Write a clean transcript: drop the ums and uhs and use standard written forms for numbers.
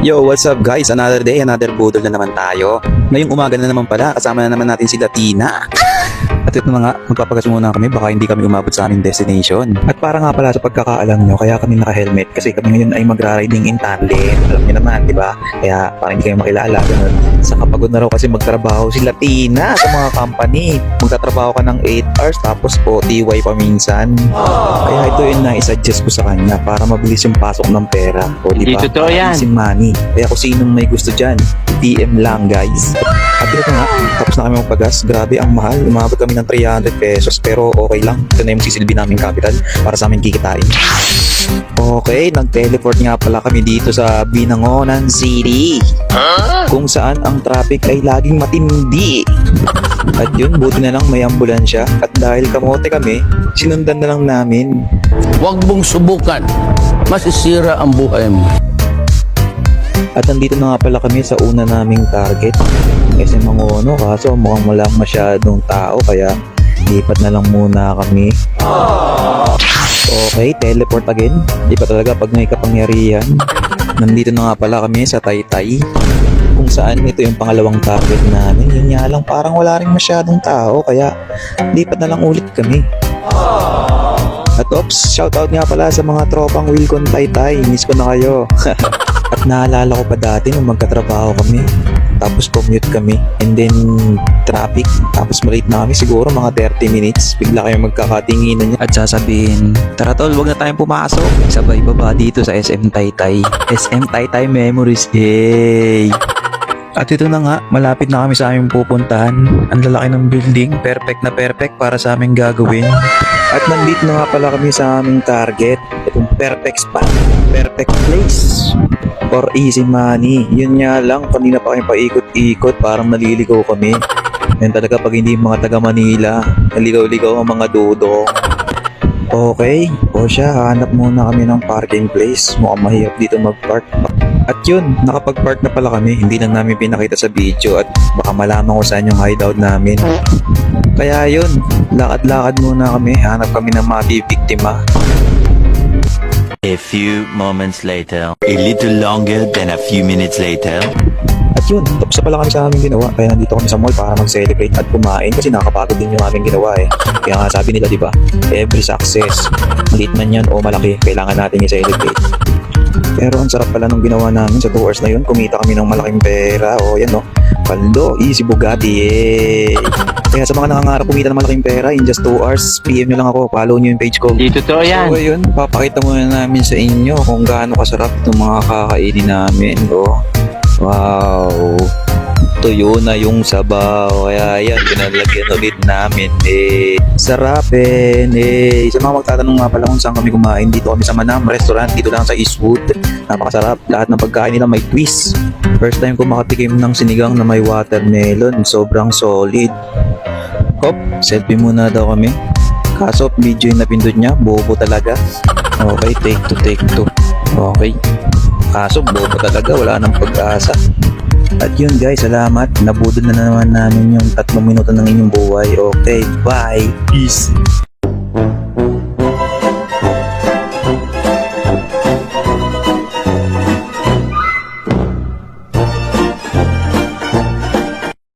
Yo, what's up guys? Another day, another budol na naman tayo. Ngayong umaga na naman pala, kasama na naman natin si Latina. At ito na nga, magpapagas muna kami, baka hindi kami umabot sa aming destination. At para nga pala sa pagkakaalam nyo, kaya kami naka-helmet kasi kami ngayon ay magra-riding in tandem. Alam nyo naman, di ba? Kaya para hindi kayo makilala. Ganun. Sa kapagod na raw kasi magtrabaho si Latina sa mga company. Magtatrabaho ka ng 8 hours tapos OTY pa minsan. Kaya ito yung na-suggest ko sa kanya para mabilis yung pasok ng pera. O di ba? Hindi totoo yan. Easy money. Kaya kung sinong may gusto dyan, PM lang guys. At ito nga, tapos na kami magpagas. Grabe ang mahal. Umabot kami ng 300 pesos pero okay lang. Ito na yung sisilbi naming capital para sa aming kikitain. Okay, nag-teleport nga pala kami dito sa Binangonan City. Kung saan ang traffic ay laging matindi. At yun, buti na lang may ambulansya. At dahil kamote kami, sinundan na lang namin. Huwag mong subukan. Masisira ang buhay mo. At nandito na nga pala kami sa una naming target, SM Mangono, kaso mukhang walang masyadong tao kaya lipat na lang muna kami. Okay, teleport again. Di pa talaga pag may kapangyarihan. Nandito na nga pala kami sa Taytay, kung saan ito yung pangalawang target namin. Yun nga lang, parang wala rin masyadong tao kaya lipat na lang ulit kami. At ops, shoutout nga pala sa mga tropang Wilcon Taytay. Miss ko na kayo. At naalala ko pa dati nung magkatrabaho kami. Tapos commute kami. And then traffic. Tapos malate na kami siguro mga 30 minutes. Bigla kayo magkakatinginan niya. At sasabihin, tara tol, wag na tayong pumasok. Sabay baba dito sa SM Taytay. SM Taytay Memories. Yay! At ito na nga, malapit na kami sa aming pupuntahan. Ang lalaki ng building, perfect na perfect para sa aming gagawin. At nandito na nga pala kami sa aming target. Itong perfect spot, perfect place for easy money. Yun nga lang, kanina pa kami paikot-ikot, parang naliligaw kami. Yan talaga pag hindi mga taga Manila, naligaw-ligaw ang mga dudong. Okay, o siya, hanap muna kami ng parking place. Mukhang mahirap dito mag-park. At yun, nakapag-park na pala kami. Hindi lang namin pinakita sa video at baka malaman ko saan yung hideout namin. Kaya yun, lakad-lakad muna kami. Hanap kami ng mabibiktima. A few moments later, a little longer than a few minutes later. At yun, tapos na pala kami sa aming ginawa. Kaya nandito kami sa mall para mag-celebrate at kumain kasi nakakapagod din yung aming ginawa eh. Kaya nga sabi nila, di ba, every success, maliit man yan o malaki, kailangan natin i-celebrate. Pero ang sarap pala nung ginawa namin sa 2 hours na yun. Kumita kami ng malaking pera. O yan no, paldo, easy Bugatti, yay! Kaya sa mga nangangarap kumita ng malaking pera in just 2 hours, PM nyo lang ako, follow nyo yung page ko. Hindi totoo yan. So ayun, papakita muna namin sa inyo kung gaano kasarap itong mga kakainin namin. Oh. Wow! Tuyo na yung sabaw. Kaya yan, pinalagyan ulit namin. Sarapin. Sa mga magtatanong nga pala kung saan kami kumain, dito kami sa Manam Restaurant, dito lang sa Eastwood. Napakasarap. Lahat ng pagkain nila may twist. First time ko makatikim ng sinigang na may watermelon. Sobrang solid. Hop, selfie muna daw kami. Kaso video yung napindot niya, bobo talaga. Okay, take two. Okay. Kaso bobo talaga, wala nang pag-asa. At yun guys, salamat. Nabudol na naman namin yung 3 minuto ng inyong buhay. Okay, bye. Peace.